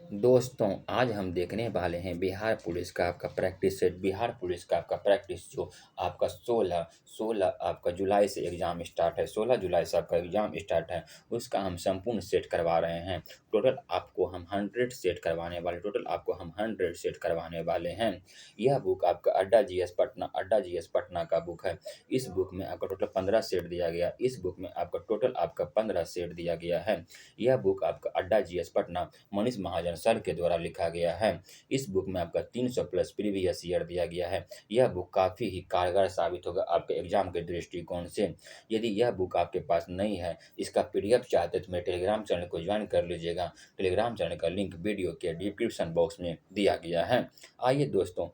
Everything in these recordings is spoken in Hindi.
दोस्तों, आज हम देखने वाले हैं बिहार पुलिस का आपका प्रैक्टिस सेट। बिहार पुलिस का आपका प्रैक्टिस जो आपका 16 आपका जुलाई से एग्ज़ाम स्टार्ट है, 16 जुलाई से आपका एग्ज़ाम स्टार्ट है, उसका हम संपूर्ण सेट करवा रहे हैं। टोटल आपको हम 100 सेट करवाने वाले हैं। यह बुक आपका अड्डा जीएस पटना का बुक है। इस बुक में आपका टोटल 15 सेट दिया गया। इस बुक में आपका टोटल आपका 15 सेट दिया गया है। यह बुक आपका अड्डा जीएस पटना मनीष महाजन सर के द्वारा लिखा गया है। इस बुक में आपका 300 प्लस प्रीवियस ईयर दिया गया है। यह बुक काफ़ी ही कारगर साबित होगा आपके एग्जाम के दृष्टिकोण से। यदि यह बुक आपके पास नहीं है, इसका पीडीएफ चाहते तो मेरे टेलीग्राम चैनल को ज्वाइन कर लीजिएगा। टेलीग्राम चैनल का लिंक वीडियो के डिस्क्रिप्शन बॉक्स में दिया गया है। आइए दोस्तों,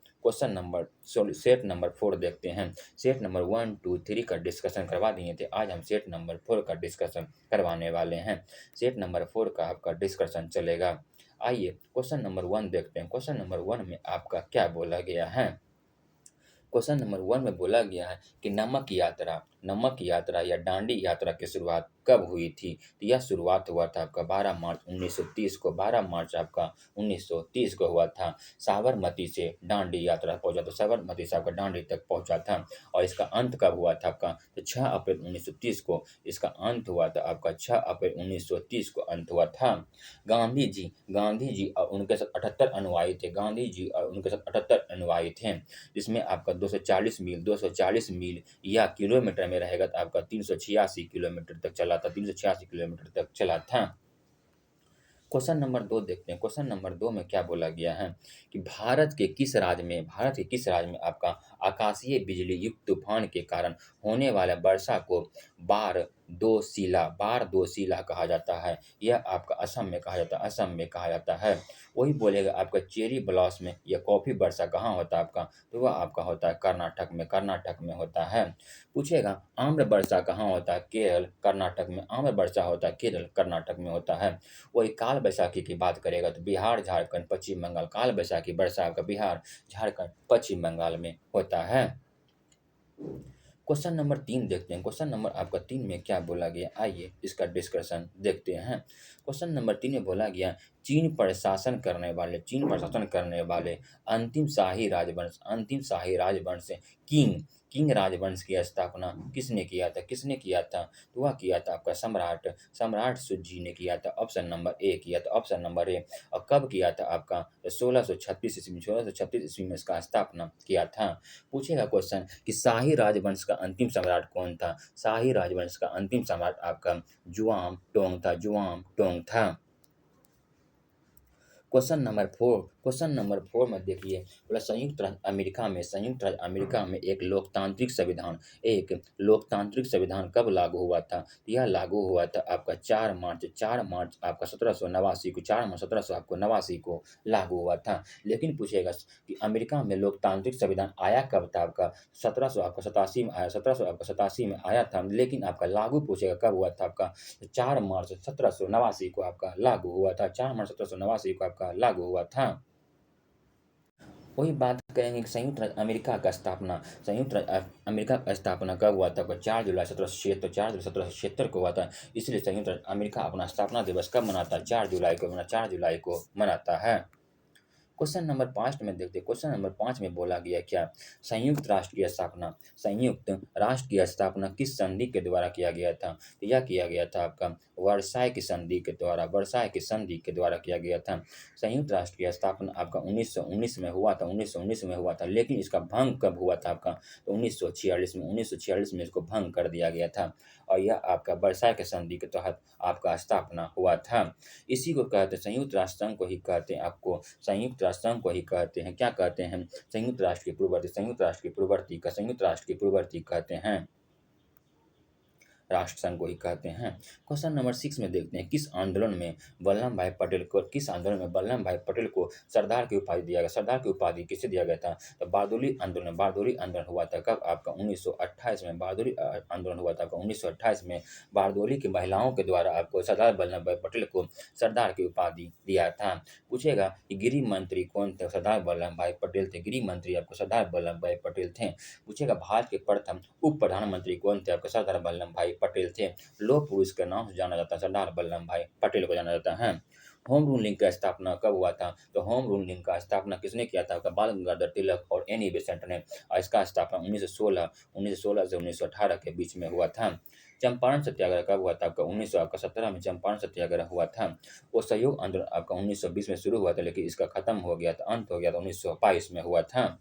सेट नंबर 4 देखते हैं। सेट नंबर 1, 2, 3 का डिस्कशन करवा दिए थे, आज हम सेट नंबर 4 का डिस्कशन करवाने वाले हैं। सेट नंबर 4 का आपका डिस्कशन चलेगा। आइए क्वेश्चन नंबर 1 देखते हैं। क्वेश्चन नंबर 1 में आपका क्या बोला गया है? क्वेश्चन नंबर 1 में बोला गया है कि नमक यात्रा या दांडी यात्रा की शुरुआत कब हुई थी? तो यह शुरुआत हुआ था आपका 12 मार्च 1930 को। 12 मार्च आपका 1930 को हुआ था। साबरमती से दांडी यात्रा पहुंचा, तो साबरमती से आपका दांडी तक पहुंचा था। और इसका अंत कब हुआ था आपका? तो 6 अप्रैल 1930 को इसका अंत हुआ था आपका। 6 अप्रैल 1930 को अंत हुआ था। गांधी जी और उनके साथ 78 अनुयायी थे। गांधी जी और उनके साथ 78 अनुयायी थे, जिसमें आपका 240 मील या किलोमीटर में रहेगा तो आपका 386 किलोमीटर तक चला था। 386 किलोमीटर तक चला था। क्वेश्चन नंबर 2 देखते हैं। क्वेश्चन नंबर 2 में क्या बोला गया है कि भारत के किस राज्य में आपका आकाशीय बिजली युक्त तूफान के कारण होने वाले वर्षा को बारदोशीला कहा जाता है? यह आपका असम में कहा जाता है। वही बोलेगा आपका चेरी ब्लॉसम या कॉफ़ी वर्षा कहाँ होता है आपका? तो वह आपका होता है कर्नाटक में होता है। पूछेगा आम्र वर्षा कहाँ होता है? केरल, कर्नाटक में आम्र वर्षा होता है, केरल, कर्नाटक में होता है। वही काल बैसाखी की बात करेगा तो बिहार, झारखंड, पश्चिम बंगाल। काल बैसाखी वर्षा आपका बिहार, झारखंड, पश्चिम बंगाल में होता है। क्वेश्चन नंबर 3 देखते हैं। क्वेश्चन नंबर आपका 3 में क्या बोला गया? आइए इसका डिस्कशन देखते हैं। क्वेश्चन नंबर 3 में बोला गया चीन पर शासन करने वाले अंतिम शाही राजवंश किंग राजवंश की स्थापना किसने किया था? तो वह किया था आपका सम्राट सुजी ने किया था। ऑप्शन नंबर ए किया था, ऑप्शन नंबर ए। और कब किया था आपका? 1636 ईस्वी में इसका स्थापना किया था। पूछेगा क्वेश्चन कि शाही राजवंश का अंतिम सम्राट कौन था? शाही राजवंश का अंतिम सम्राट आपका जुआम टोंग था। क्वेश्चन नंबर 4 में देखिए, बोला संयुक्त राज्य अमेरिका में एक लोकतांत्रिक संविधान कब लागू हुआ था? तो यह लागू हुआ था आपका 4 मार्च आपका 1789 को। 4 मार्च 1789 को लागू हुआ था। लेकिन पूछेगा कि अमेरिका में लोकतांत्रिक संविधान आया कब था आपका? 1787 में आया था। लेकिन आपका लागू पूछेगा कब हुआ था आपका? 4 मार्च 1789 को आपका लागू हुआ था। 4 मार्च 1789 को आपका लागू हुआ था। वही बात करेंगे कि संयुक्त राज्य अमेरिका का स्थापना कब हुआ था? आपका 4 जुलाई 1776 को हुआ था। इसलिए संयुक्त राज्य अमेरिका अपना स्थापना दिवस कब मनाता है? 4 जुलाई को मनाता है। क्वेश्चन नंबर 5 में देखते हैं। क्वेश्चन नंबर 5 में बोला गया क्या? संयुक्त राष्ट्र की स्थापना किस संधि के द्वारा किया गया था? तो यह किया गया था आपका वर्साय की संधि के द्वारा किया गया था। संयुक्त राष्ट्र की स्थापना आपका 1919 में हुआ था। 1919 में हुआ था, लेकिन इसका भंग कब हुआ था आपका? तो 1946 में इसको भंग कर दिया गया था। और यह आपका वर्साय की संधि के तहत आपका स्थापना हुआ था। इसी को कहते हैं संयुक्त राष्ट्र संघ को ही कहते हैं आपको संयुक्त राष्ट्र संघ को ही कहते हैं। क्या कहते हैं? संयुक्त राष्ट्र की पूर्ववर्ती कहते हैं। राष्ट्र संघ को ही कहते हैं। क्वेश्चन नंबर 6 में देखते हैं किस आंदोलन में वल्लभ भाई पटेल को सरदार की उपाधि दिया गया? सरदार की उपाधि किसे दिया गया था? तो बारदोली आंदोलन हुआ था कब आपका? 1928 में बारदोली आंदोलन हुआ था आपका 1928 में। बारदोली की महिलाओं के द्वारा आपको सरदार वल्लभ भाई पटेल को सरदार की उपाधि दिया था। पूछेगा कि गृह मंत्री कौन थे? सरदार वल्लभ भाई पटेल थे। गृह मंत्री आपको सरदार वल्लभ भाई पटेल थे। पूछेगा भारत के प्रथम उप प्रधानमंत्री कौन थे? आपके सरदार वल्लभ भाई पटेल थे। लौह पुरुष के नाम से जाना जाता है, सरदार वल्लभ भाई पटेल को जाना जाता है। होम रूलिंग का स्थापना कब हुआ था? तो होम रूलिंग का स्थापना किसने किया था? आपका बाल गंगाधर तिलक और एनी बेसेंट ने। इसका स्थापना 1916 से 1918 के बीच में हुआ था। चंपारण सत्याग्रह कब हुआ था? आपका 1917 में चंपारण सत्याग्रह हुआ था। वो सहयोग आंदोलन आपका 1920 में शुरू हुआ था, लेकिन इसका खत्म हो गया था, अंत हो गया था 1922 में हुआ था।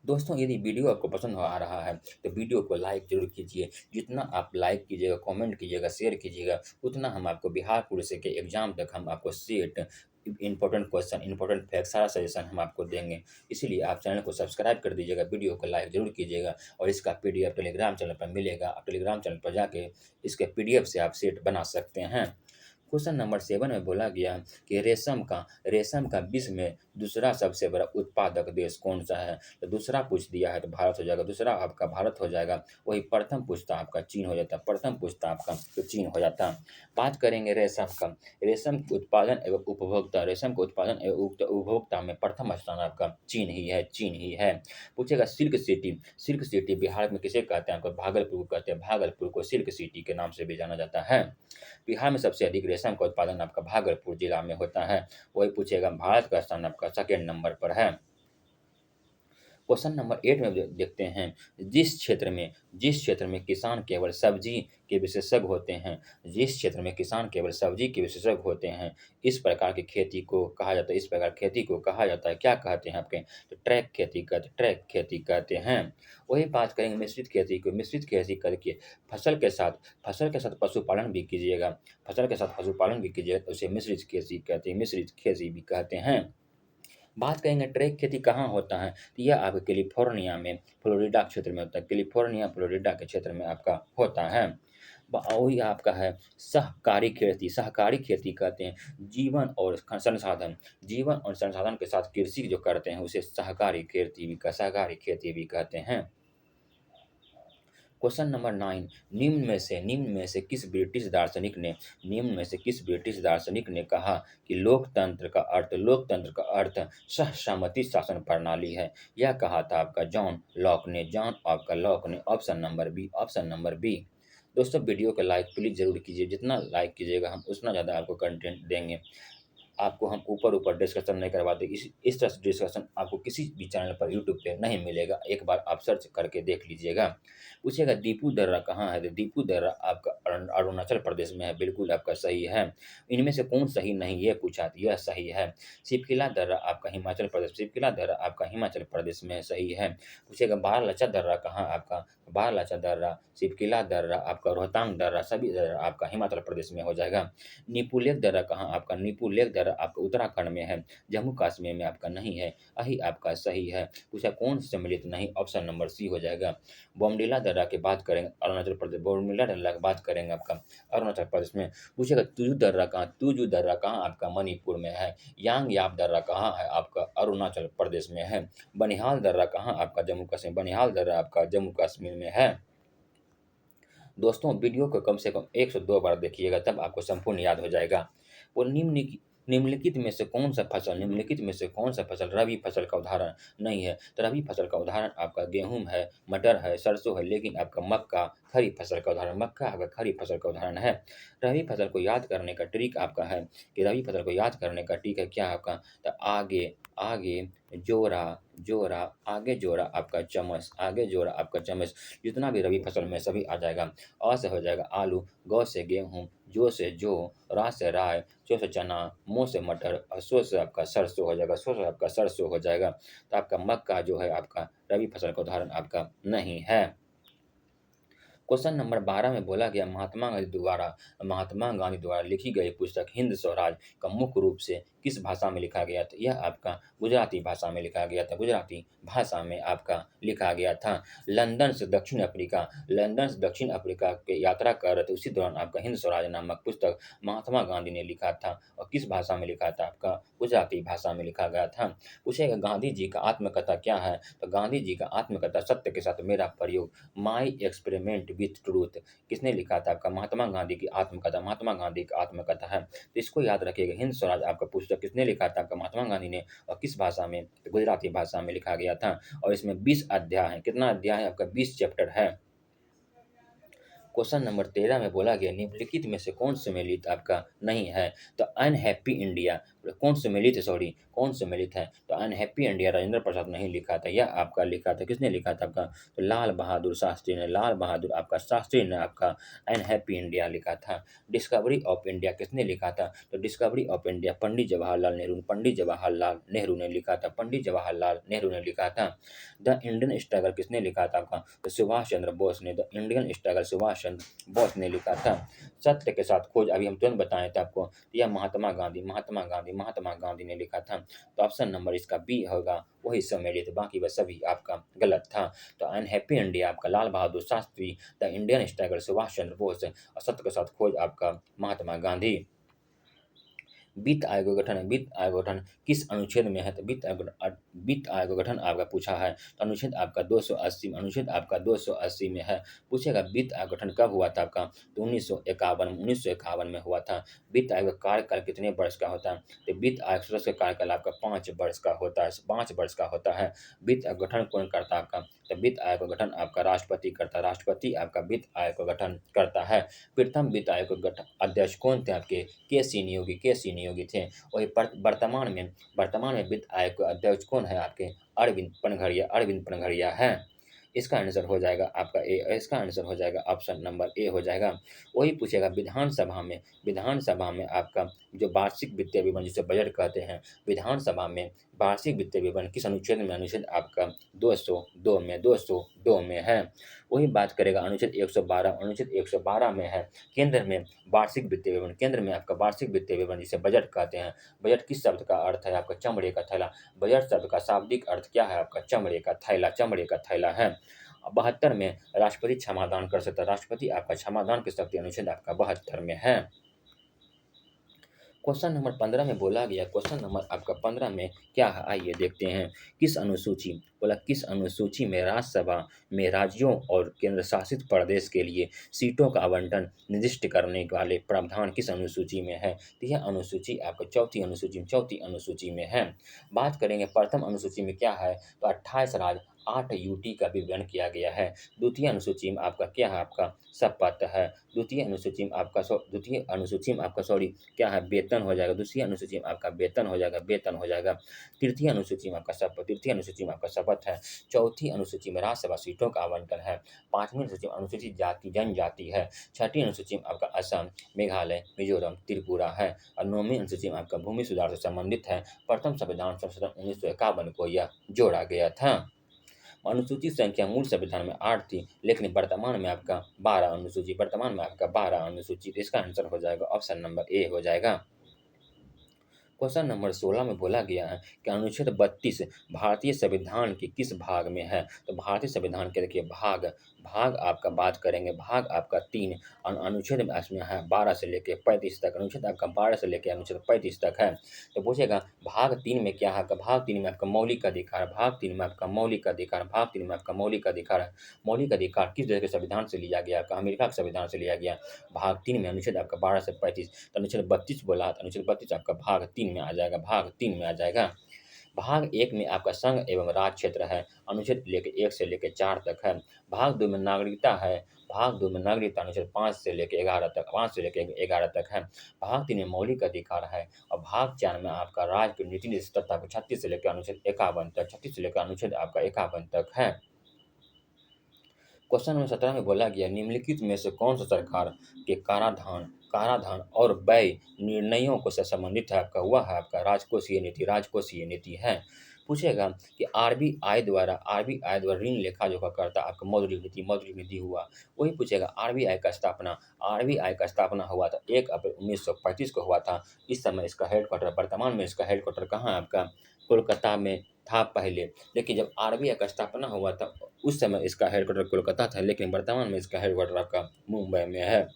दोस्तों, यदि वीडियो आपको पसंद आ रहा है तो वीडियो को लाइक ज़रूर कीजिए। जितना आप लाइक कीजिएगा, कमेंट कीजिएगा, शेयर कीजिएगा, उतना हम आपको बिहार पुलिस के एग्ज़ाम तक हम आपको set, important question, important fact सारा सजेशन हम आपको देंगे। इसीलिए आप चैनल को सब्सक्राइब कर दीजिएगा, वीडियो को लाइक ज़रूर कीजिएगा और इसका पीडीएफ टेलीग्राम चैनल पर मिलेगा। आप टेलीग्राम चैनल पर जाके इसके पीडीएफ से आप सेट बना सकते हैं। क्वेश्चन नंबर 7 में बोला गया कि रेशम का विश्व में दूसरा सबसे बड़ा उत्पादक देश कौन-सा है? तो दूसरा पूछ दिया है तो भारत हो जाएगा, दूसरा आपका भारत हो जाएगा। वही प्रथम पूछता आपका चीन हो जाता, प्रथम पूछता आपका तो चीन हो जाता। बात करेंगे रेशम का। रेशम के उत्पादन एवं उपभोक्ता में प्रथम स्थान आपका चीन ही है। पूछेगा सिल्क सिटी बिहार में किसे कहते हैं? आपको भागलपुर को कहते हैं। भागलपुर को सिल्क सिटी के नाम से भी जाना जाता है। बिहार में सबसे अधिक रेशम का उत्पादन आपका भागलपुर जिला में होता है। वही पूछेगा भारत का स्थान आपका सेकंड नंबर पर है। क्वेश्चन नंबर 8 में देखते हैं, जिस क्षेत्र में किसान केवल सब्जी के विशेषज्ञ होते हैं, जिस क्षेत्र में किसान केवल सब्जी के विशेषज्ञ होते हैं, इस प्रकार की खेती को कहा जाता है, इस प्रकार खेती को कहा जाता है, क्या कहते हैं आपके? तो ट्रैक खेती कहते हैं। वही बात करेंगे मिश्रित खेती करके फसल के साथ पशुपालन भी कीजिएगा, तो उसे मिश्रित खेती कहते हैं, मिश्रित खेती भी कहते हैं। बात करेंगे ट्रैक खेती कहाँ होता है, तो यह आपके कैलिफ़ोर्निया में, फ्लोरिडा क्षेत्र में होता है। कैलिफ़ोर्निया, फ्लोरिडा के क्षेत्र में आपका होता है। वही आपका है सहकारी खेती कहते हैं। जीवन और संसाधन के साथ कृषि जो करते हैं, उसे सहकारी खेती भी कहते हैं। क्वेश्चन नंबर 9, निम्न में से किस ब्रिटिश दार्शनिक ने कहा कि लोकतंत्र का अर्थ सहसम्मति शासन प्रणाली है? यह कहा था आपका जॉन लॉक ने। Option number B. दोस्तों, वीडियो को लाइक प्लीज़ ज़रूर कीजिए। जितना लाइक कीजिएगा हम उतना ज़्यादा आपको कंटेंट देंगे। आपको हम ऊपर-ऊपर डिस्कशन नहीं करवाते। इस तरह से डिस्कशन आपको किसी भी चैनल पर यूट्यूब पे नहीं मिलेगा। एक बार आप सर्च करके देख लीजिएगा। पूछिएगा दीपू दर्रा कहाँ है? तो दीपू दर्रा आपका अरुणाचल प्रदेश में है, बिल्कुल आपका सही है। इनमें से कौन सही नहीं ये पूछा तो यह सही है। शिवकिला दर्रा आपका हिमाचल प्रदेश में सही है। पूछिएगा बारालाचा दर्रा कहाँ है आपका? बारालाचा दर्रा, शिवकिला दर्रा, आपका रोहतांग दर्रा, सभी दर्रा आपका हिमाचल प्रदेश में हो जाएगा। नीपू लेक दर्रा कहाँ? आपका नीपू लेक दर्रा आपका उत्तराखंड में है, जम्मू कश्मीर में आपका नहीं है। यही आपका सही है। पूछा कौन सम्मिलित नहीं? ऑप्शन नंबर सी हो जाएगा। बॉमडिला दर्रा की बात करेंगे अरुणाचल प्रदेश, बॉमडिला दर्रा की बात करेंगे आपका अरुणाचल प्रदेश में। पूछेगा तुजू दर्रा कहाँ आपका? मणिपुर में है। यांग याप दर्रा कहाँ है? आपका अरुणाचल प्रदेश में है। बनिहाल दर्रा कहाँ आपका? जम्मू कश्मीर, बनिहाल दर्रा आपका जम्मू कश्मीर में है। दोस्तों, वीडियो को कम से कम 1 से 2 बार देखिएगा, तब आपको संपूर्ण याद हो जाएगा। वो निम्नलिखित में से कौन-सा फसल रबी फसल का उदाहरण नहीं है? तो रबी फसल का उदाहरण आपका गेहूँ है, मटर है, सरसों है, लेकिन आपका मक्का खरीफ फसल का उदाहरण, मक्का आपका खरीफ फसल का उदाहरण है। रबी फसल को याद करने का ट्रिक आपका है कि रबी फसल को याद करने का ट्रिक है क्या आपका? तो आगे, आगे जोरा, जोरा, आगे जोरा आपका चम्मच, जितना भी रबी फसल में सभी आ जाएगा। अ से हो जाएगा आलू, ग से गेहूँ, जो से जौ, रा से राय, चो से चना, मो से मटर और सो से आपका सरसों हो जाएगा, सो से आपका सरसों हो जाएगा। तो आपका मक्का जो है आपका रबी फसल का उदाहरण आपका नहीं है। क्वेश्चन नंबर 12 में बोला गया महात्मा गांधी द्वारा लिखी गई पुस्तक हिंद स्वराज का मुख्य रूप से किस भाषा में लिखा गया था? यह आपका गुजराती भाषा में लिखा गया था, गुजराती भाषा में आपका लिखा गया था। लंदन से दक्षिण अफ्रीका की यात्रा कर रहे थे, उसी दौरान आपका हिंद स्वराज नामक पुस्तक महात्मा गांधी ने लिखा था और किस भाषा में लिखा था? आपका गुजराती भाषा में लिखा गया था। पूछेगा गांधी जी का आत्मकथा क्या है? तो गांधी जी का आत्मकथा सत्य के साथ मेरा प्रयोग, माई एक्सपेरिमेंट विथ ट्रूथ, किसने लिखा था? आपका महात्मा गांधी की आत्मकथा, महात्मा गांधी की आत्मकथा है। तो इसको याद रखिएगा, हिंद स्वराज आपका पुस्तक किसने लिखा था? आपका महात्मा गांधी ने। और किस भाषा में? तो गुजराती भाषा में लिखा गया था। और इसमें 20 अध्याय हैं। कितना अध्याय है? आपका 20 चैप्टर है। क्वेश्चन नंबर 13 में बोला गया निम्नलिखित में से कौन सुमेलित आपका नहीं है? तो अनहैप्पी इंडिया कौन सुमेलित है, सॉरी कौन सुमेलित है? तो अनहैप्पी इंडिया राजेंद्र प्रसाद ने ही लिखा था। यह आपका लिखा था, किसने लिखा था आपका? तो लाल बहादुर शास्त्री ने, लाल बहादुर आपका शास्त्री ने आपका अनहैप्पी इंडिया लिखा था। डिस्कवरी ऑफ इंडिया किसने लिखा था? तो discovery of India Pandit Jawaharlal Nehru, Pandit Jawaharlal Nehru ने लिखा था, पंडित जवाहरलाल नेहरू ने लिखा था। द इंडियन स्ट्रगल किसने लिखा था आपका? तो सुभाष चंद्र बोस ने, the Indian struggle Subhash Chandra Bose ने लिखा था। सत्य के साथ खोज अभी हम तुरंत बताए थे आपको, यह महात्मा गांधी, महात्मा गांधी, महात्मा गांधी ने लिखा था। तो ऑप्शन नंबर इसका बी होगा, वही सम्मिलित, बाकी वह सभी आपका गलत था। तो अनहैप्पी इंडिया आपका Lal Bahadur Shastri, the Indian struggle Subhash Chandra Bose और सत्य के साथ खोज आपका महात्मा गांधी। वित्त आयोग का गठन है, वित्त आयोग का गठन किस अनुच्छेद में है? तो वित्त आयोग का गठन आपका पूछा है, तो अनुच्छेद आपका 280, अनुच्छेद आपका 280 में है। पूछेगा वित्त आयोग गठन कब हुआ था आपका? तो 1951 में हुआ था। वित्त आयोग का कार्यकाल कितने वर्ष का होता है? तो वित्त आयोग सदस्य का कार्यकाल आपका 5 वर्ष का होता है, 5 वर्ष का होता है। वित्त आयोग गठन कौन करता है आपका? तो वित्त आयोग का गठन आपका राष्ट्रपति करता है, राष्ट्रपति आपका वित्त आयोग का गठन करता है। प्रथम वित्त आयोग के गठन अध्यक्ष कौन थे आपके? के सी नियोगी थे। वही वर्तमान में वित्त आयोग के अध्यक्ष कौन है आपके? अरविंद पनघड़िया है। इसका आंसर हो जाएगा आपका ए, इसका आंसर हो जाएगा ऑप्शन नंबर ए हो जाएगा। वही पूछेगा विधानसभा में आपका जो वार्षिक वित्तीय विवरण जिसे बजट कहते हैं, विधानसभा में वार्षिक वित्तीय विवरण किस अनुच्छेद में? अनुच्छेद आपका 202 में है। वही बात करेगा अनुच्छेद 112, अनुच्छेद 112 में है केंद्र में वार्षिक वित्तीय विवरण, केंद्र में आपका वार्षिक वित्तीय विवरण जिसे बजट कहते हैं। बजट किस शब्द का अर्थ है आपका? चमड़े का थैला। बजट शब्द का शाब्दिक अर्थ क्या है आपका? चमड़े का थैला, चमड़े का थैला है। 72 में राष्ट्रपति क्षमादान कर सकता है, राष्ट्रपति आपका क्षमादान कर सकते हैं, अनुच्छेद आपका 72 में है। क्वेश्चन नंबर 15 में बोला गया, क्वेश्चन नंबर आपका 15 में क्या है आइए देखते हैं। किस अनुसूची, बोला किस अनुसूची में राज्यसभा में राज्यों और केंद्र शासित प्रदेश के लिए सीटों का आवंटन निर्दिष्ट करने वाले प्रावधान किस अनुसूची में है? तो यह अनुसूची आपका चौथी अनुसूची में है। बात करेंगे प्रथम अनुसूची में क्या है? तो 28 राज्य 8 यूटी का विवरण किया गया है। द्वितीय अनुसूची में आपका क्या है? आपका शपथ है। द्वितीय अनुसूची में आपका सॉरी क्या है? वेतन हो जाएगा। दूसरी अनुसूची में आपका वेतन हो जाएगा। तृतीय अनुसूची में आपका शपथ है। चौथी अनुसूची में राज्यसभा सीटों का आवंटन है। पांचवी अनुसूची में अनुसूचित जाति जनजाति है। छठी अनुसूची में आपका असम, मेघालय, मिजोरम, त्रिपुरा है। और नौवीं अनुसूची में आपका भूमि सुधार से संबंधित है। प्रथम संविधान संशोधन 1951 को यह जोड़ा गया था। अनुसूची संख्या मूल संविधान में 8 थी, लेकिन वर्तमान में आपका 12 अनुसूची। इसका आंसर हो जाएगा ऑप्शन नंबर ए हो जाएगा। क्वेश्चन नंबर 16 में बोला गया है कि अनुच्छेद 32 भारतीय संविधान के किस भाग में है? तो भारतीय संविधान के देखिए भाग आपका बात करेंगे, भाग आपका 3 अनुच्छेद में इसमें है 12 से लेके 35 तक, अनुच्छेद आपका 12 से लेके अनुच्छेद 35 तक है। तो पूछेगा भाग 3 में क्या है? भाग 3 में आपका मौलिक अधिकार, भाग 3 में आपका मौलिक अधिकार, भाग 3 में आपका मौलिक अधिकार है। मौलिक अधिकार किस देश के संविधान से लिया गया? अमेरिका के संविधान से लिया गया। भाग 3 में अनुच्छेद आपका 12 से 35, तो अनुच्छेद 32 बोला, तो अनुच्छेद 32 आपका भाग 3 में आ जाएगा, भाग 3 में आ जाएगा। भाग 1 में आपका संघ एवं राज्य क्षेत्र है, अनुच्छेद लेके 1 से लेके 4 तक है। भाग 2 में नागरिकता है, भाग 2 में नागरिकता अनुच्छेद 5 से लेके 11 तक है। भाग 3 में मौलिक अधिकार है और भाग 4 में आपका राज्य की नीति निष्ठता 36 से लेकर अनुच्छेद 51 तक, 36 से लेकर अनुच्छेद आपका 51 तक है। क्वेश्चन नंबर 17 में बोला गया निम्नलिखित में से कौन सा सरकार के कराधान और व्यय निर्णयों को से संबंधित है? आपका हुआ है आपका राजकोषीय नीति है। पूछेगा कि आरबीआई द्वारा ऋण लेखा जोखा करता आपका मौद्रिक नीति हुआ। वही पूछेगा आरबीआई का स्थापना हुआ था 1 अप्रैल 1935 को हुआ था। इस समय इसका हेडक्वार्टर, वर्तमान में इसका हेडक्वार्टर कहाँ है आपका? कोलकाता में था पहले, लेकिन जब आरबीआई का स्थापना हुआ था उस समय इसका हेडक्वार्टर कोलकाता था, लेकिन वर्तमान में इसका हेडक्वार्टर आपका मुंबई में है।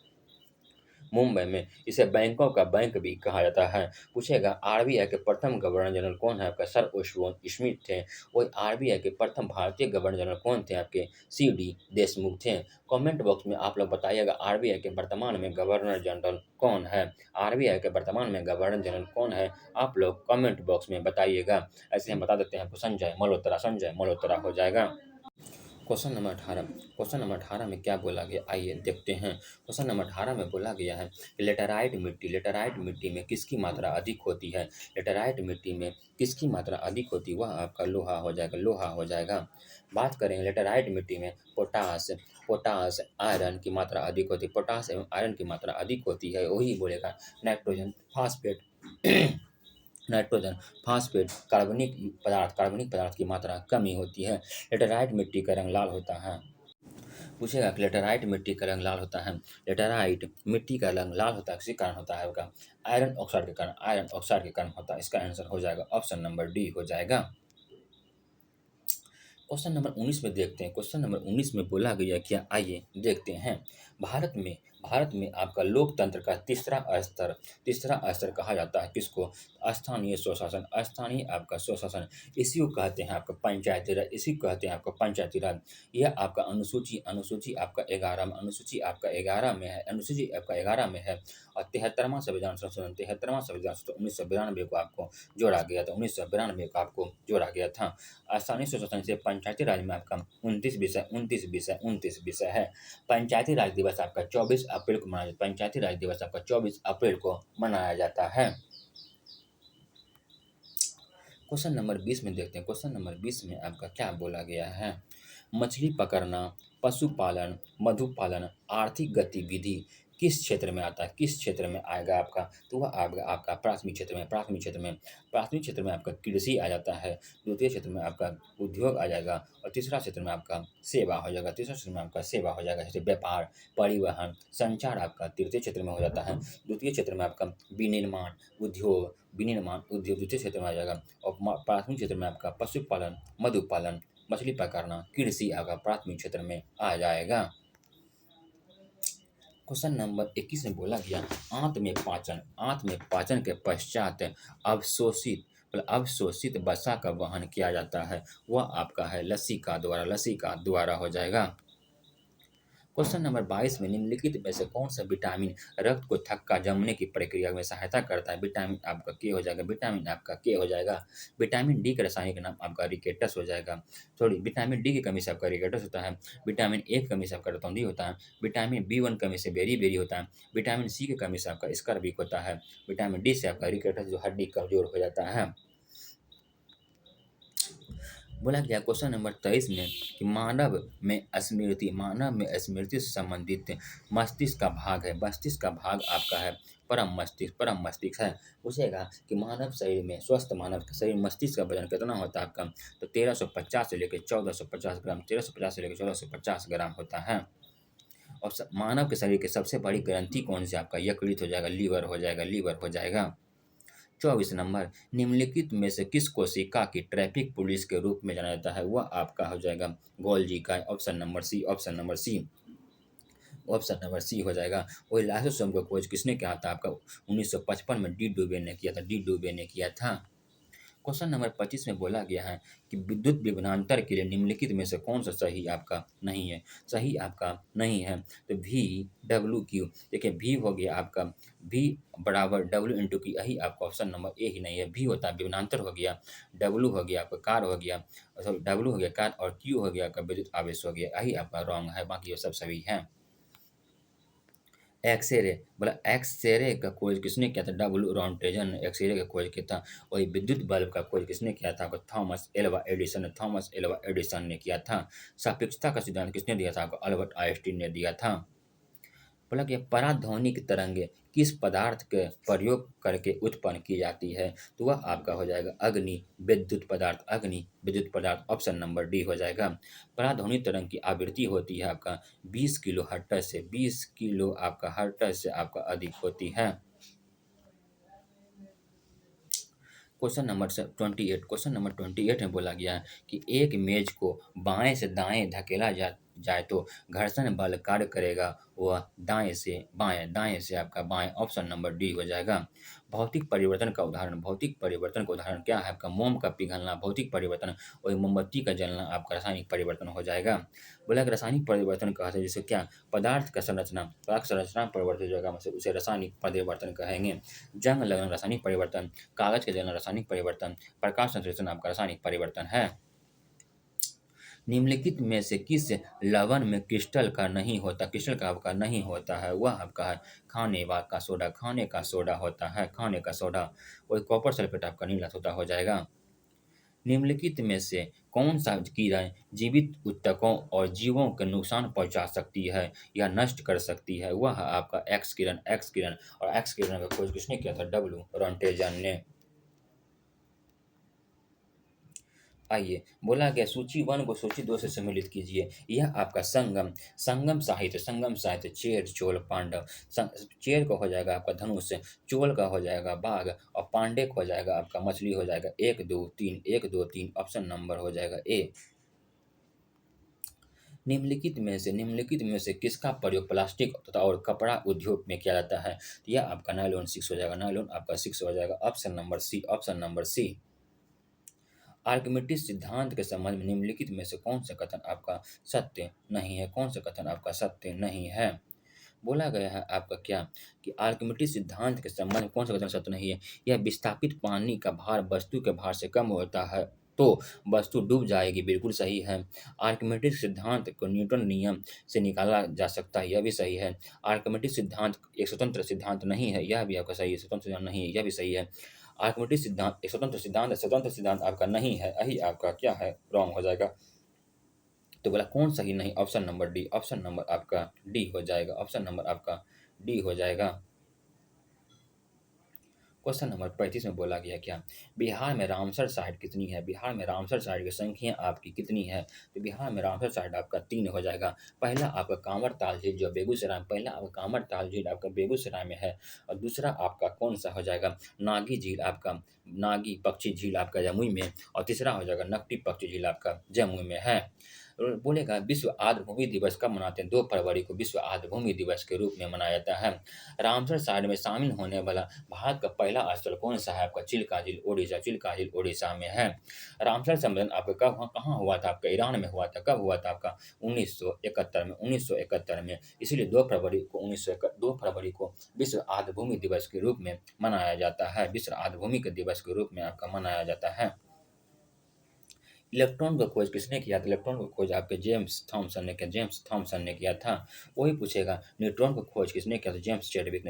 मुंबई में इसे बैंकों का बैंक भी कहा जाता है। पूछेगा आरबीआई के प्रथम गवर्नर जनरल कौन है? आपका सर ओशवोन स्मिथ थे। वही आरबीआई के प्रथम भारतीय गवर्नर जनरल कौन थे? आपके सीडी देशमुख थे। कमेंट बॉक्स में आप लोग बताइएगा आरबीआई के वर्तमान में गवर्नर जनरल कौन है? आरबीआई के वर्तमान में गवर्नर जनरल कौन है? आप लोग कमेंट बॉक्स में बताइएगा। ऐसे हम बता देते हैं आपको संजय मल्होत्रा हो जाएगा। क्वेश्चन नंबर 18 में क्या बोला गया, आइए देखते हैं। क्वेश्चन नंबर 18 में बोला गया है कि लेटेराइट मिट्टी में किसकी मात्रा अधिक होती है। लेटेराइट मिट्टी में किसकी मात्रा अधिक होती है, वह आपका लोहा हो जाएगा। बात करें लेटेराइट मिट्टी में पोटास आयरन की मात्रा अधिक होती है, पोटास एवं आयरन की मात्रा अधिक होती है, वही बोलेगा नाइट्रोजन फास्फेट नाइट्रोजन फास्फेट कार्बनिक पदार्थ की मात्रा कमी होती है। लेटेराइट मिट्टी का रंग लाल होता है। पूछेगा कि लेटेराइट मिट्टी का रंग लाल होता है। लेटेराइट मिट्टी का रंग लाल होता है, किसी कारण होता है होगा आयरन ऑक्साइड के कारण होता है। इसका आंसर हो जाएगा ऑप्शन नंबर डी हो जाएगा। क्वेश्चन नंबर 19 में बोला गया क्या, आइए देखते हैं। भारत में आपका लोकतंत्र का तीसरा स्तर कहा जाता है किसको। स्थानीय स्वशासन इसी को कहते हैं आपका पंचायती राज। यह आपका अनुसूची आपका 11 में है, और 73वां संविधान संशोधन 1992 को आपको जोड़ा गया था। स्थानीय स्वशासन से पंचायती राज में आपका 29 विषय है। पंचायती राज दिवस आपका 24 अप्रैल को मनाया जाता है। क्वेश्चन नंबर 20 में देखते हैं। क्वेश्चन नंबर 20 में आपका क्या बोला गया है। मछली पकड़ना, पशुपालन, मधुपालन, आर्थिक गतिविधि किस क्षेत्र में आता है, किस क्षेत्र में आएगा आपका, तो वह आपका प्राथमिक क्षेत्र में आपका कृषि आ जाता है। द्वितीय क्षेत्र में आपका उद्योग आ जाएगा, और तीसरा क्षेत्र में आपका सेवा हो जाएगा, जैसे व्यापार, परिवहन, संचार आपका तृतीय क्षेत्र में हो जाता है। द्वितीय क्षेत्र में आपका विनिर्माण उद्योग द्वितीय क्षेत्र में आ जाएगा, और प्राथमिक क्षेत्र में आपका पशुपालन, मधुपालन, मछली पकड़ना, कृषि आपका प्राथमिक क्षेत्र में आ जाएगा। क्वेश्चन नंबर 21 में बोला गया, आंत में पाचन के पश्चात अवशोषित वसा का वहन किया जाता है, वह आपका है लसिका द्वारा हो जाएगा। क्वेश्चन नंबर 22 में निम्नलिखित में से कौन सा विटामिन रक्त को थक्का जमने की प्रक्रिया में सहायता करता है। विटामिन आपका के हो जाएगा। विटामिन डी का रासायनिक नाम आपका रिकेटस हो जाएगा। विटामिन डी की कमी से आपका रिकेटस होता है। विटामिन ए की कमी से आपका रतौंधी होता है। विटामिन B1 कमी से बेरी होता है। विटामिन सी की कमी से आपका स्कर्विक होता है। विटामिन डी से आपका रिकेटस जो हड्डी कमजोर हो जाता है। बोला गया क्वेश्चन नंबर 23 में कि मानव में स्मृति से संबंधित मस्तिष्क का भाग आपका है परम मस्तिष्क है। पूछेगा कि स्वस्थ मानव के शरीर मस्तिष्क का वजन कितना होता है आपका, तो 1350 से लेकर 1450 ग्राम 1350 से लेकर 1450 ग्राम होता है। और मानव के शरीर की सबसे बड़ी ग्रंथि कौन सी, आपका यकृत हो जाएगा, लीवर हो जाएगा। 24 नंबर, निम्नलिखित में से किस कोशिका की ट्रैफिक पुलिस के रूप में जाना जाता है, वह आपका हो जाएगा गोल्जी का। ऑप्शन नंबर सी हो जाएगा। वही लाइसोसोम का खोज किसने किया था आपका, 1955 में डी डुबे ने किया था। क्वेश्चन नंबर 25 में बोला गया है कि विद्युत विभवांतर के लिए निम्नलिखित में से कौन सा सही आपका नहीं है। तो VW देखिए, V हो गया आपका, V बराबर W/Q, यही आपका ऑप्शन नंबर ए ही नहीं है। V होता है विभवांतर हो गया, W हो गया आपका कार हो गया, सॉरी W हो गया कार, और Q हो गया आपका विद्युत आवेश हो गया, यही आपका रॉन्ग है, बाकी ये सब सही है। एक्सरे का खोज किसने किया था, W. रॉन्टेजन ने एक्सरे का खोज किया था। वही विद्युत बल्ब का खोज किसने किया था, थॉमस एल्वा एडिसन ने किया था। सापेक्षता का सिद्धांत किसने दिया था आपको, अल्बर्ट आइंस्टीन ने दिया था। बोला कि पराध्वनिक तरंगे किस पदार्थ के प्रयोग करके उत्पन्न की जाती है, तो वह आपका हो जाएगा अग्नि विद्युत पदार्थ, ऑप्शन नंबर डी हो जाएगा। पराध्वनिक तरंग की आवृत्ति होती है आपका 20 किलो हर्ट्ज से आपका अधिक होती है। क्वेश्चन नंबर 28 में बोला गया है कि एक मेज को बाएं से दाएं धकेला जाए तो घर्षण बल कार्य करेगा, वह दाएं से आपका बाएं, ऑप्शन नंबर डी हो जाएगा। भौतिक परिवर्तन का उदाहरण क्या है आपका, मोम का पिघलना भौतिक परिवर्तन, वही मोमबत्ती का जलना आपका रासायनिक परिवर्तन हो जाएगा। बोला कि रासायनिक परिवर्तन कहते हैं जैसे क्या, पदार्थ का संरचना परिवर्तित हो जाएगा, मतलब उसे रासायनिक परिवर्तन कहेंगे। जंग लगना रासायनिक परिवर्तन, कागज के जलना रासायनिक परिवर्तन, प्रकाश संश्लेषण आपका रासायनिक परिवर्तन है। निम्नलिखित में से किस लवण में क्रिस्टल का आपका नहीं होता है? वह आपका है का सोडा, खाने का सोडा होता है, खाने का सोडा। वही कॉपर सल्फेट आपका नीला सोडा हो जाएगा। निम्नलिखित में से कौन-सा किरण जीवित ऊतकों और जीवों को नुकसान पहुँचा सकती है या नष्ट कर सकती है? वह है आपका एक्स किरण और एक्स किरण का खोज किसने किया था? डब्ल्यू रॉन्टेजन ने। आइए, बोला गया सूची 1 को सूची 2 से सम्मिलित कीजिए। यह आपका संगम साहित्य चेर, चोल, पांडव। चेर का हो जाएगा आपका धनुष, चोल का हो जाएगा बाघ और पांडे का हो जाएगा आपका मछली हो जाएगा 1, 2, 3, 1, 2, 3 ऑप्शन नंबर हो जाएगा ए। निम्नलिखित में से किसका प्रयोग प्लास्टिक तथा और कपड़ा उद्योग में किया जाता है? तो यह आपका नायलॉन 6 हो जाएगा, नायलॉन आपका 6 हो जाएगा option number C, option number C. Archimedes सिद्धांत के संबंध में निम्नलिखित में से कौन सा कथन आपका सत्य नहीं है? कौन सा कथन आपका सत्य नहीं है? बोला गया है आपका क्या कि आर्किमिडीज सिद्धांत के संबंध में कौन सा कथन सत्य नहीं है? यह विस्थापित पानी का भार वस्तु के भार से कम होता है तो वस्तु डूब जाएगी, बिल्कुल सही है। आर्किमिडीज सिद्धांत को न्यूटन नियम से निकाला जा सकता है, यह भी सही है। आर्किमिडीज सिद्धांत एक स्वतंत्र सिद्धांत नहीं है, यह भी आपका सही है, स्वतंत्र सिद्धांत नहीं है, यह भी सही है। आर्किमिडीज सिद्धांत एक स्वतंत्र सिद्धांत आपका नहीं है, यही आपका क्या है? रॉन्ग हो जाएगा। तो बोला कौन सही नहीं? Option number D, option number आपका डी हो जाएगा, ऑप्शन नंबर आपका डी हो जाएगा। क्वेश्चन नंबर 35 में बोला गया क्या? बिहार में रामसर साइट कितनी है? बिहार में रामसर साइट की संख्या आपकी कितनी है? तो बिहार में रामसर साइट आपका 3 हो जाएगा। पहला आपका कांवरताल झील जो बेगूसराय में, पहला आपका कांवरताल झील आपका बेगूसराय में है और दूसरा आपका कौन-सा हो जाएगा? नागी झील आपका, नागी पक्षी झील आपका जमुई में और तीसरा हो जाएगा नकटी पक्षी झील आपका जमुई में है। बोलेगा विश्व आर्द्र भूमि दिवस कब मनाते हैं? 2 फरवरी को विश्व आर्द्र भूमि दिवस के रूप में मनाया जाता है। रामसर साइट में शामिल होने वाला भारत का पहला स्थल कौन-सा है? आपका चिल्का झील ओडिशा, चिल्का झील ओडिशा में है। रामसर सम्मेलन आपका कब कहाँ हुआ था? आपका ईरान में हुआ था। कब हुआ था आपका? 1971 में, 1971 में। इसीलिए 2 फरवरी को विश्व आर्द्र भूमि दिवस के रूप में मनाया जाता है। विश्व आर्द्र भूमि के दिवस के रूप में आपका मनाया जाता है। इलेक्ट्रॉन का खोज किसने किया था? इलेक्ट्रॉन का खोज आपके जेम्स थॉमसन ने किया था। वही पूछेगा न्यूट्रॉन का खोज किसने किया था? जेम्स चैडविक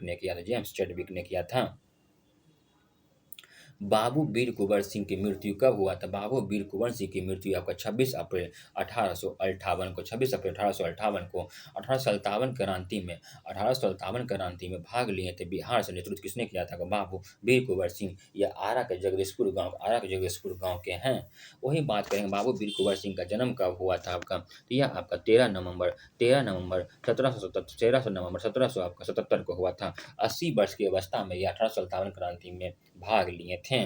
ने किया था, जेम्स चैडविक ने किया था। बाबू वीर कुंवर सिंह की मृत्यु कब हुआ था? बाबू वीर कुंवर सिंह की मृत्यु आपका 26 अप्रैल 1858 को, 26 अप्रैल 1858 को 1857 क्रांति में भाग लिए थे। बिहार से नेतृत्व किसने किया था? बाबू वीर कुंवर सिंह। ये आरा के जगदीशपुर गाँव के हैं। वही बात करेंगे बाबू वीर कुंवर सिंह का जन्म कब हुआ था आपका? तो यह आपका 13 नवंबर 1777 को हुआ था। 80 वर्ष की अवस्था में ये 1857 क्रांति में भाग लिए थे।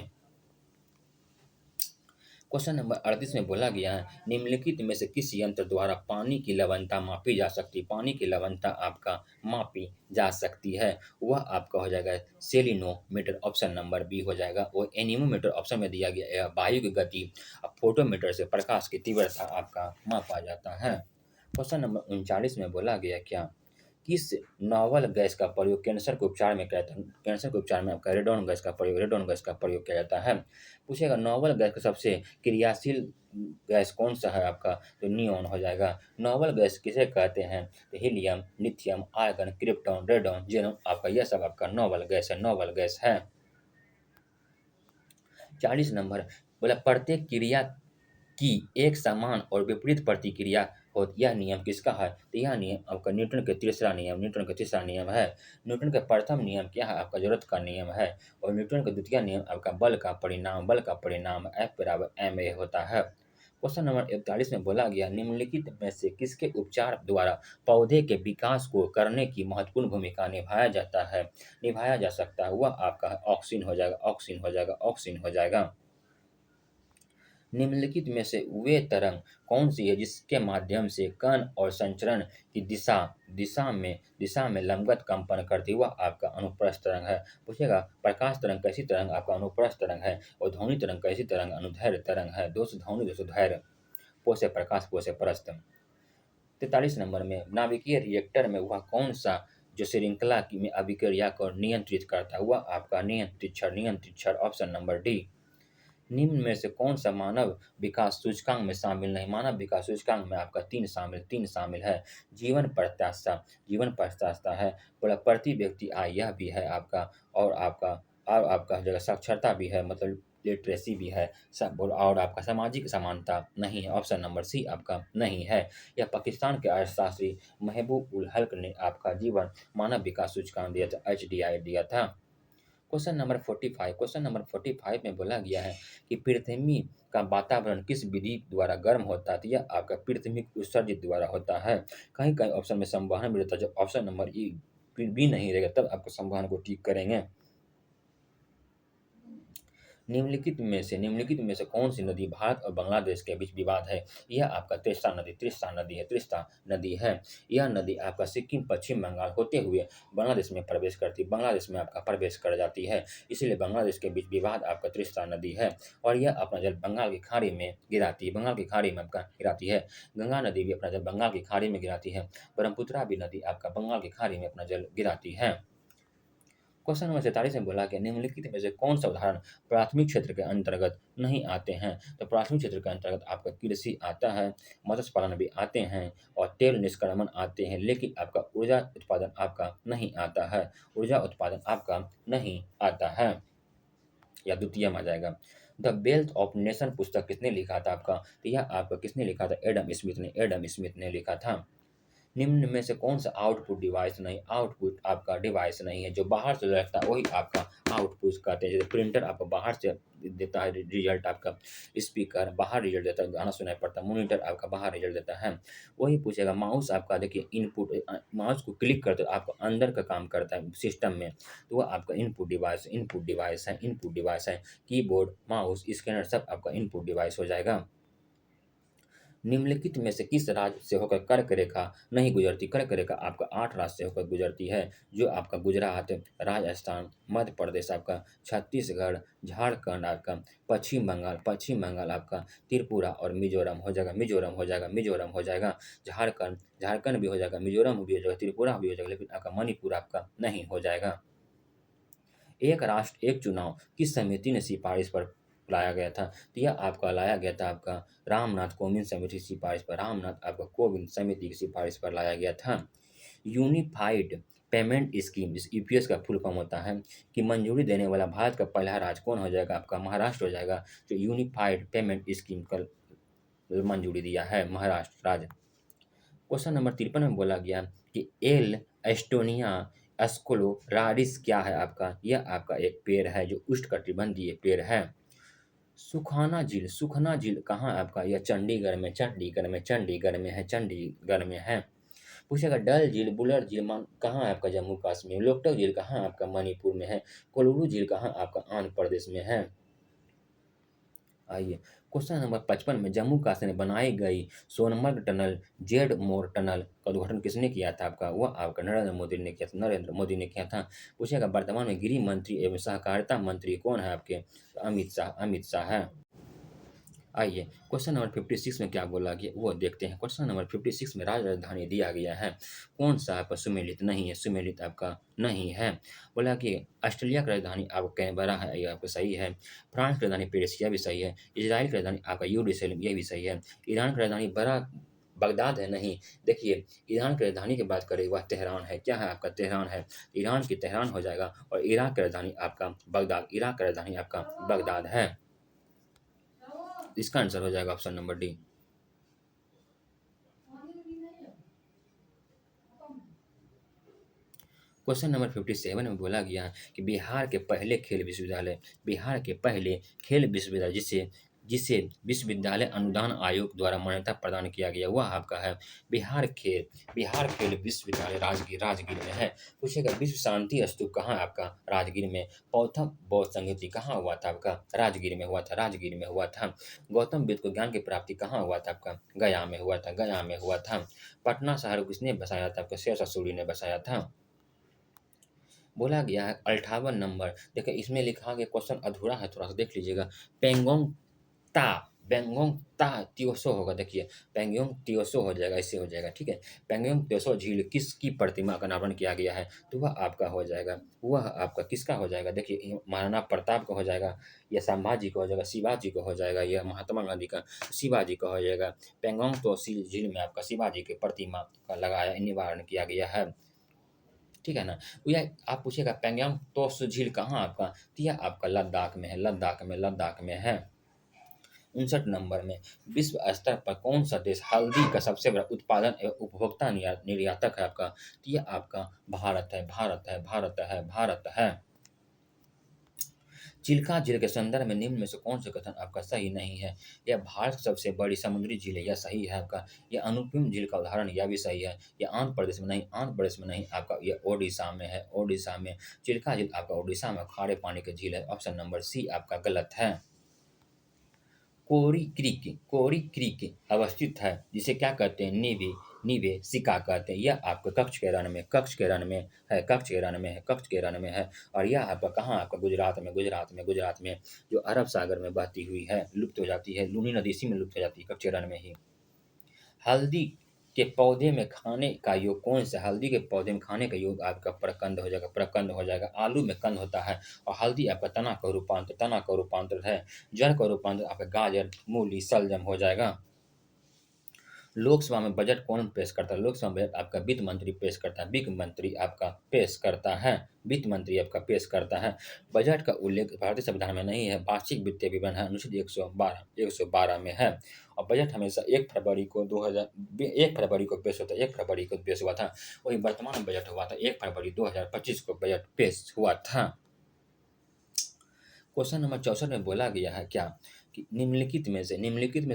क्वेश्चन नंबर 38 में बोला गया है निम्नलिखित में से किस यंत्र द्वारा पानी की लवणता मापी जा सकती है? पानी की लवणता आपका मापी जा सकती है। वह आपका हो जाएगा सेलिनोमीटर, ऑप्शन नंबर बी हो जाएगा। और एनीमोमीटर ऑप्शन में दिया गया है वायु की गति। फोटोमीटर से प्रकाश की तीव्रता आपका मापा जाता है। क्वेश्चन नंबर 39 में बोला गया क्या? किस नॉवल गैस का प्रयोग कैंसर के उपचार में किया जाता है? कैंसर के उपचार में आपका रेडॉन गैस का प्रयोग किया जाता है। पूछेगा नॉवल गैस का सबसे क्रियाशील गैस कौन-सा है आपका? तो नियॉन हो जाएगा। नॉवल गैस किसे कहते हैं? तो helium, lithium, argon, krypton, radon, xenon आपका यह सब आपका नॉवल गैस है। 40 नंबर बोला प्रत्येक क्रिया की एक समान और विपरीत प्रतिक्रिया हो, यह नियम किसका है? तो यह नियम आपका न्यूटन का तीसरा नियम है। न्यूटन का प्रथम नियम क्या है? आपका जरूरत का नियम है। और न्यूटन का द्वितीय नियम आपका बल का परिणाम F बराबर ma होता है। क्वेश्चन नंबर 41 में बोला गया निम्नलिखित में से किसके उपचार द्वारा पौधे के विकास को करने की महत्वपूर्ण भूमिका निभाया जा सकता है? वह आपका ऑक्सिन हो जाएगा, ऑक्सिन हो जाएगा। निम्नलिखित में से वे तरंग कौन-सी है जिसके माध्यम से कण और संचरण की दिशा में लंबवत कंपन करती है? वह आपका अनुप्रस्थ तरंग है। पूछेगा प्रकाश तरंग कैसी तरंग? आपका अनुप्रस्थ तरंग है। और ध्वनि तरंग कैसी तरंग? अनुदैर्ध्य तरंग है। 2 ध्वनि 2 दैर्ध्य। पो से प्रकाश, पो से प्रस्थ। 43 नंबर में नाभिकीय रिएक्टर में वह कौन-सा जो श्रृंखला की में अभिक्रिया को नियंत्रित करता है? वह आपका नियंत्रित छड़, ऑप्शन नंबर डी। निम्न में से कौन-सा मानव विकास सूचकांक में शामिल नहीं? मानव विकास सूचकांक में आपका 3 शामिल है। जीवन प्रत्याशा है, बोला प्रति व्यक्ति आय यह भी है आपका और आपका जो है साक्षरता भी है मतलब लिटरेसी भी है, सब बोला और आपका सामाजिक समानता नहीं है, ऑप्शन नंबर सी आपका नहीं है। यह पाकिस्तान के अर्थशास्त्री महबूब उल हक ने आपका जीवन मानव विकास सूचकांक दिया था, एचडीआई दिया था। क्वेश्चन नंबर 45 में बोला गया है कि पृथ्वी का वातावरण किस विधि द्वारा गर्म होता है? तो यह आपका पृथ्वी उत्सर्जित द्वारा होता है। कहीं-कहीं ऑप्शन में संवहन भी रहता है, जब ऑप्शन नंबर बी नहीं रहेगा तब आपको संवहन को टिक करेंगे। निम्नलिखित में से कौन-सी नदी भारत और बांग्लादेश के बीच विवाद है? यह आपका तीस्ता नदी है। यह नदी आपका सिक्किम, पश्चिम बंगाल होते हुए बांग्लादेश में प्रवेश करती है, बांग्लादेश में आपका प्रवेश कर जाती है। इसीलिए बांग्लादेश के बीच विवाद आपका तीस्ता नदी है और यह अपना जल बंगाल की खाड़ी में गिराती है, बंगाल की खाड़ी में आपका गिराती है। गंगा नदी भी अपना जल बंगाल की खाड़ी में गिराती है। ब्रह्मपुत्रा भी नदी आपका बंगाल की खाड़ी में अपना जल गिराती है। क्वेश्चन नंबर 47 में बोला गया निम्नलिखित में से कौन सा उदाहरण प्राथमिक क्षेत्र के अंतर्गत नहीं आते हैं? तो प्राथमिक क्षेत्र के अंतर्गत आपका कृषि आता है, मत्स्य पालन भी आते हैं और तेल निष्क्रमण आते हैं, लेकिन आपका ऊर्जा उत्पादन आपका नहीं आता है। ऊर्जा उत्पादन आपका नहीं आता है या द्वितीय में आ जाएगा। द वेल्थ ऑफ नेशन पुस्तक किसने लिखा था आपका? तो यह आपका किसने लिखा था? एडम स्मिथ ने लिखा था। निम्न में से कौन-सा आउटपुट आपका डिवाइस नहीं है, जो बाहर से लगता है वही आपका आउटपुट कहते हैं। जैसे प्रिंटर आपको बाहर से देता है रिजल्ट आपका, स्पीकर बाहर रिजल्ट देता है, गाना सुनाई पड़ता है, मॉनिटर आपका बाहर रिजल्ट देता है। वही पूछेगा माउस आपका देखिए माउस को क्लिक करते हो आपको अंदर का काम करता है सिस्टम में, तो वो आपका इनपुट डिवाइस है। कीबोर्ड, माउस, स्कैनर सब आपका इनपुट डिवाइस हो जाएगा। निम्नलिखित में से किस राज्य से होकर कर्क रेखा नहीं गुजरती? कर्क रेखा आपका 8 राज्य से होकर गुजरती है, जो आपका गुजरात, राजस्थान, मध्य प्रदेश आपका, छत्तीसगढ़, झारखंड आपका, पश्चिम बंगाल आपका, त्रिपुरा और मिज़ोरम हो जाएगा। झारखंड भी हो जाएगा, मिज़ोरम भी हो जाएगा, त्रिपुरा भी हो जाएगा, लेकिन आपका मणिपुर आपका नहीं हो जाएगा। एक राष्ट्र एक चुनाव किस समिति ने सिफारिश पर लाया गया था? तो यह आपका लाया गया था आपका रामनाथ कोविंद समिति की सिफारिश पर, रामनाथ आपका कोविंद समिति की सिफारिश पर लाया गया था। यूनिफाइड पेमेंट स्कीम जिस ईपीएस का फुल फॉर्म होता है कि मंजूरी देने वाला भारत का पहला राज्य कौन हो जाएगा? आपका महाराष्ट्र हो जाएगा, जो यूनिफाइड पेमेंट स्कीम का मंजूरी दिया है महाराष्ट्र राज्य। क्वेश्चन नंबर 53 में बोला गया कि एल एस्टोनिया एस्कुलोराडिस क्या है आपका? यह आपका एक पेड़ है जो उष्णकटिबंधीय पेड़ है। सुखना झील कहाँ है आपका? यह चंडीगढ़ में है। पूछेगा डल झील, बुलर झील कहाँ है आपका? जम्मू कश्मीर। लोकटक झील कहाँ है आपका? मणिपुर में है। कोलुरु झील कहाँ आपका? आंध्र प्रदेश में है। आइए क्वेश्चन नंबर 55 में जम्मू कश्मीर में बनाई गई सोनमर्ग टनल, जेड मोर टनल का उद्घाटन किसने किया था आपका? वह आपका नरेंद्र मोदी ने किया था। पूछेगा वर्तमान में गृह मंत्री एवं सहकारिता मंत्री कौन है आपके? तो अमित शाह है। आइए क्वेश्चन नंबर 56 में क्या बोला गया वो देखते हैं। क्वेश्चन नंबर 56 में राजधानी दिया गया है, कौन सा आपका सुमेलित नहीं है? सुमेलित आपका नहीं है। बोला कि ऑस्ट्रेलिया की राजधानी आपका कैनबरा है, ये आपका सही है। फ्रांस की राजधानी पेरिस, यह भी सही है। इजराइल की राजधानी आपका यरूशलेम, ये भी सही है। ईरान की राजधानी बगदाद है नहीं। देखिए ईरान की राजधानी की बात करें वह तेहरान है। क्या है आपका? तेहरान है। ईरान की तेहरान हो जाएगा और इराक की राजधानी आपका बगदाद, इराक की राजधानी आपका बगदाद है। इसका आंसर हो जाएगा option number D. Question number 57 में बोला गया है कि बिहार के पहले खेल विश्वविद्यालय जिसे जिसे विश्वविद्यालय अनुदान आयोग द्वारा मान्यता प्रदान किया गया वह आपका है बिहार खेल विश्वविद्यालय राजगीर में है। पूछेगा विश्व शांति स्तूप कहाँ है आपका? राजगीर में। प्रथम बौद्ध संगीति कहाँ हुआ था आपका? राजगीर में हुआ था। गौतम बुद्ध को ज्ञान की प्राप्ति कहाँ हुआ था आपका? गया में हुआ था। पटना शहर को किसने बसाया था आपका? शेरशाह सूरी ने बसाया था। बोला गया है 58 नंबर, देखिए इसमें लिखा गया क्वेश्चन अधूरा है, थोड़ा सा देख लीजिएगा। पेंगोंग ता पेंगोंग त्योसो होगा, देखिए पेंगोंग त्योसो हो जाएगा, ऐसे हो जाएगा, ठीक है। पेंगोंग त्योसो झील किसकी प्रतिमा का अनावरण किया गया है? तो वह आपका हो जाएगा, वह आपका किसका हो जाएगा? देखिए महाराणा प्रताप का हो जाएगा, या संभाजी का हो जाएगा, शिवाजी का हो जाएगा, या महात्मा गांधी का, शिवाजी का हो जाएगा। पेंगोंग त्योसी झील में आपका शिवाजी की प्रतिमा का लगाया निवारण किया गया है, ठीक है ना। यह आप पूछिएगा पेंगोंग त्सो झील कहाँ आपका, तो यह आपका लद्दाख में है, लद्दाख में है। 59 नंबर में, विश्व स्तर पर कौन सा देश हल्दी का सबसे बड़ा उत्पादन एवं उपभोक्ता निर्यातक है आपका? तो यह आपका भारत है, भारत है। चिल्का झील के संदर्भ में निम्न में से कौन सा कथन आपका सही नहीं है? यह भारत की सबसे बड़ी समुद्री झील है, यह सही है आपका। यह अनुपम झील का उदाहरण, यह भी सही है। यह आंध्र प्रदेश में नहीं, आंध्र प्रदेश में नहीं आपका, यह ओडिशा में है, ओडिशा में। चिल्का झील आपका ओडिशा में खारे पानी की झील है। ऑप्शन नंबर सी आपका गलत है। कोरी क्रीक अवस्थित है, जिसे क्या कहते हैं? निवेशिका कहते हैं। यह आपके कच्छ के रण में है। और यह आपका कहाँ? आपका गुजरात में, जो अरब सागर में बहती हुई है, लुप्त हो जाती है, लूनी नदी इसी में लुप्त हो जाती है, कच्छ के रण में ही। हल्दी के पौधे में खाने का योग कौन सा? हल्दी के पौधे में खाने का योग आपका प्रकंद हो जाएगा। आलू में कंद होता है, और हल्दी आपका तना का रूपांतर है। जड़ का रूपांतर आपका गाजर, मूली, शलजम हो जाएगा। लोकसभा में बजट कौन पेश करता है? लोकसभा में बजट आपका वित्त मंत्री पेश करता है, वित्त मंत्री आपका पेश करता है। बजट का उल्लेख भारतीय संविधान में नहीं है, वार्षिक वित्तीय विवरण है, अनुच्छेद 112 में है। और बजट हमेशा 1 फरवरी को पेश होता है, 1 फरवरी को पेश हुआ था। वही वर्तमान बजट हुआ था 1 फरवरी 2025 को बजट पेश हुआ था। क्वेश्चन नंबर 64 में बोला गया है क्या, कि निम्नलिखित में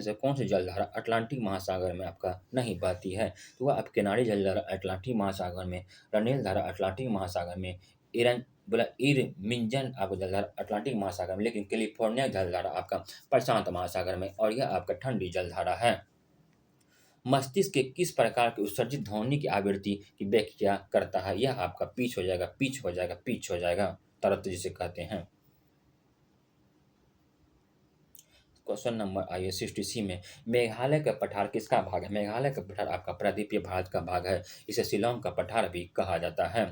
से कौन सी जलधारा अटलांटिक महासागर में आपका नहीं बहती है? तो वह आप किनारी जलधारा अटलांटिक महासागर में, रनेल धारा अटलांटिक महासागर में, इरन बोला इरमिंजन आपको जलधारा अटलांटिक महासागर में, लेकिन कैलिफोर्निया जलधारा आपका प्रशांत महासागर में, और यह आपका ठंडी जलधारा है। मस्तिष्क के किस प्रकार की उत्सर्जित ध्वनि की आवृत्ति की व्याख्या करता है? यह आपका पिच हो जाएगा, तरत जिसे कहते हैं। क्वेश्चन नंबर आइए 60 में, मेघालय का पठार किसका भाग है? मेघालय का पठार आपका प्रायद्वीपीय भारत का भाग है, इसे शिलोंग का पठार भी कहा जाता है।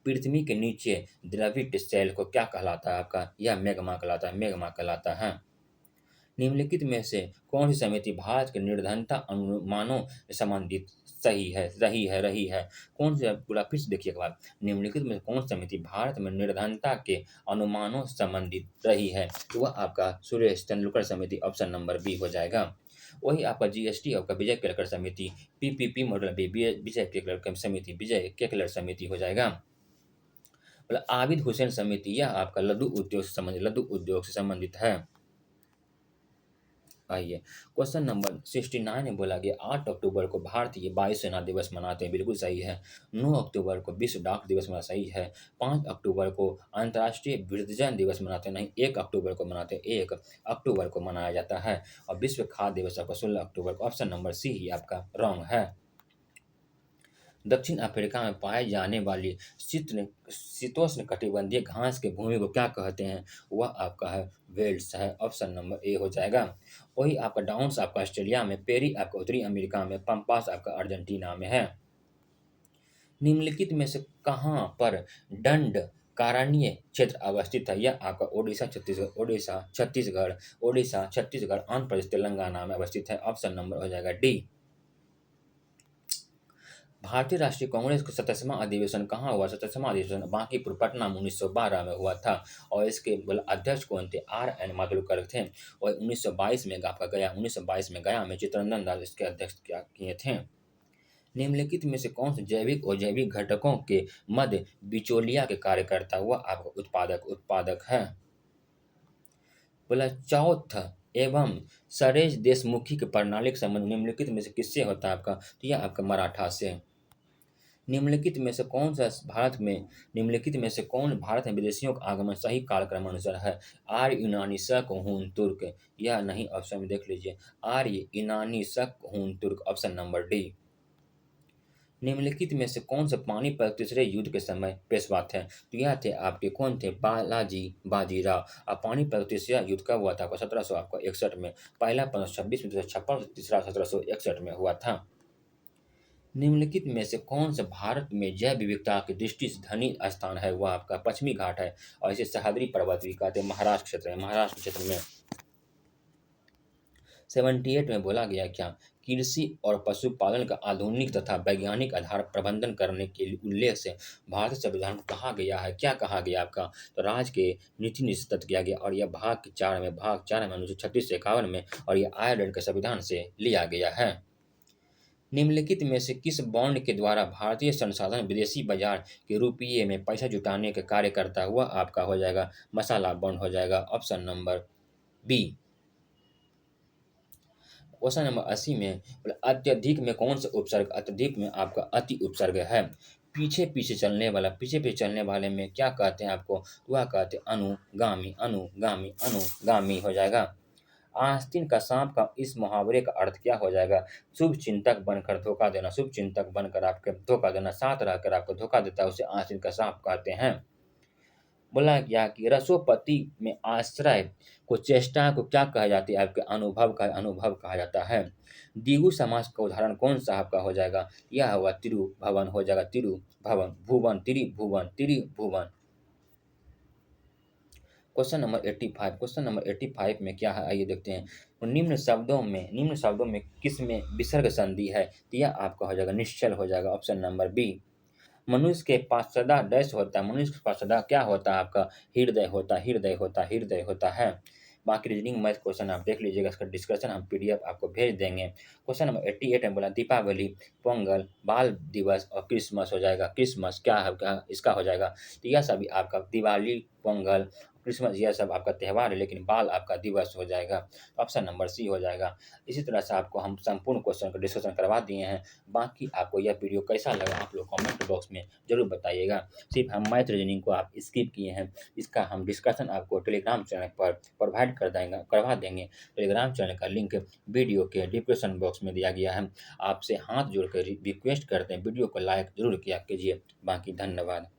पृथ्वी के नीचे द्रवित सेल को क्या कहलाता है आपका? यह मैग्मा कहलाता है। निम्नलिखित में से कौन सी समिति भारत के निर्धनता अनुमानों से संबंधित रही है? कौन सी, पूरा फिर से देखिए एक बार, निम्नलिखित में कौन सी समिति भारत में निर्धनता के अनुमानों से संबंधित रही है? तो वह आपका सुरेश तेंदुलकर समिति, ऑप्शन नंबर बी हो जाएगा। वही आपका जीएसटी आपका विजय केलकर समिति, पीपीपी मॉडल बी विजय केकलर समिति हो जाएगा। मतलब आबिद हुसैन समिति, यह आपका लघु उद्योग से संबंधित है। आइए क्वेश्चन नंबर 69 में बोला गया 8 अक्टूबर को भारतीय वायुसेना दिवस मनाते हैं, बिल्कुल सही है। 9 अक्टूबर को विश्व डाक दिवस मना, सही है। 5 अक्टूबर को अंतर्राष्ट्रीय वृद्धजन दिवस मनाते हैं, नहीं, 1 अक्टूबर को मनाते हैं, 1 अक्टूबर को मनाया जाता है। और विश्व खाद्य दिवस आपका 16 अक्टूबर को, ऑप्शन नंबर सी ही आपका रॉन्ग है। दक्षिण अफ्रीका में पाए जाने वाली शीतोष्णकटिबंधीय घास की भूमि को क्या कहते हैं? वह आपका है वेल्स है, ऑप्शन नंबर ए हो जाएगा। वही आपका डाउन्स आपका ऑस्ट्रेलिया में, पेरी आपका उत्तरी अमेरिका में, पंपास आपका अर्जेंटीना में है। निम्नलिखित में से कहाँ पर दंड कारण्य क्षेत्र अवस्थित है? यह आपका ओडिशा छत्तीसगढ़ आंध्र प्रदेश तेलंगाना में अवस्थित है, ऑप्शन नंबर हो जाएगा डी। भारतीय राष्ट्रीय कांग्रेस का 37वां अधिवेशन कहाँ हुआ? 37वां अधिवेशन बांकीपुर पटना में 1912 में हुआ था। और इसके अध्यक्ष कौन थे? R.N. मातुलकर थे। और 1922 में आपका गया 1922 में गया में चित्तरंजन दास इसके अध्यक्ष क्या किए थे। निम्नलिखित में से कौन से जैविक और जैविक घटकों के मध्य बिचौलिया के कार्य करता हुआ आपका उत्पादक है? बोला चौथ एवं सरेश देशमुखी के प्रणाली का संबंध निम्नलिखित में से किससे होता है आपका? तो यह आपका मराठा से। निम्नलिखित में से कौन सा भारत में निम्नलिखित में से कौन भारत में विदेशियों का आगमन सही कालक्रम अनुसार है? आर्य यूनानी शक हून तुर्क, यह नहीं, ऑप्शन में देख लीजिए, आर्य यूनानी शक हून तुर्क, ऑप्शन नंबर डी। निम्नलिखित में से कौन से पानीपत तीसरे युद्ध के समय पेशवा थे? तो यह थे आपके कौन थे? बालाजी बाजीराव। अब पानीपत तीसरा युद्ध कब हुआ था? आपका 1761 में। पहला 1526 में, दूसरा 56, तीसरा 1761 में हुआ था। निम्नलिखित में से कौन सा भारत में जैव विविधता की दृष्टि से धनी स्थान है? वह आपका पश्चिमी घाट है और इसे सह्याद्री पर्वत भी कहते हैं। महाराष्ट्र क्षेत्र है, महाराष्ट्र क्षेत्र में। 78 में बोला गया क्या? कृषि और पशुपालन का आधुनिक तथा वैज्ञानिक आधार प्रबंधन करने के लिए उल्लेख से भारतीय संविधान को कहा गया है। क्या कहा गया आपका? तो राज्य के नीति निश्चित किया गया और यह भाग 4 में अनुच्छेद 36 से 51 में, और यह आयरलैंड के संविधान से लिया गया है। निम्नलिखित में से किस बॉन्ड के द्वारा भारतीय संसाधन विदेशी बाजार के रुपये में पैसा जुटाने का कार्य करता हुआ आपका हो जाएगा? मसाला बॉन्ड हो जाएगा, option number B. Question number 80 में बोला, अत्यधिक में कौन सा उपसर्ग? अत्यधिक में आपका अति उपसर्ग है। पीछे पीछे चलने वाले में क्या कहते हैं आपको? वह कहते हैं अनुगामी, अनुगामी, अनुगामी हो जाएगा। आस्तीन का सांप का इस मुहावरे का अर्थ क्या हो जाएगा? शुभ चिंतक बनकर धोखा देना, शुभ चिंतक बनकर आपके धोखा देना, साथ रहकर आपको धोखा देता है, उसे आस्तीन का सांप कहते हैं। बोला गया कि रसोपति में आश्रय को चेष्टा को क्या कहा जाती है? आपके अनुभव कहा जाता है। द्विगु समास का उदाहरण कौन सा आपका हो जाएगा? यह हुआ तिरुभवन हो जाएगा, तिरुभवन, भुवन, त्रिभुवन, त्रिभुवन। क्वेश्चन नंबर 85 में क्या है, आइए देखते हैं। तो निम्न शब्दों में किस में विसर्ग संधि है? तो यह आपका हो जाएगा निश्चल हो जाएगा, ऑप्शन नंबर बी। मनुष्य के पास सदा डैश होता है, मनुष्य के पास सदा क्या होता है आपका? हृदय होता है। बाकी रीजनिंग मैथ क्वेश्चन आप देख लीजिएगा, इसका डिस्कशन हम पीडीएफ आपको भेज देंगे। क्वेश्चन नंबर 88 में बोला दीपावली, पोंगल, बाल दिवस और क्रिसमस हो जाएगा। क्रिसमस क्या है क्या इसका हो जाएगा? तो यह सभी आपका दिवाली, पोंगल, क्रिसमस यह सब आपका त्यौहार है, लेकिन बाल आपका दिवस हो जाएगा। ऑप्शन नंबर सी हो जाएगा। इसी तरह से आपको हम संपूर्ण क्वेश्चन का डिस्कशन करवा दिए हैं। बाकी आपको यह वीडियो कैसा लगा आप लोग कमेंट बॉक्स में ज़रूर बताइएगा। सिर्फ हम मैथ रीजनिंग को आप स्किप किए हैं, इसका हम डिस्कशन आपको टेलीग्राम चैनल पर प्रोवाइड करवा देंगे। टेलीग्राम चैनल का लिंक वीडियो के डिस्क्रिप्शन बॉक्स में दिया गया है। आपसे हाथ जोड़कर रिक्वेस्ट करते हैं, वीडियो को लाइक ज़रूर किया कीजिए। बाकी धन्यवाद।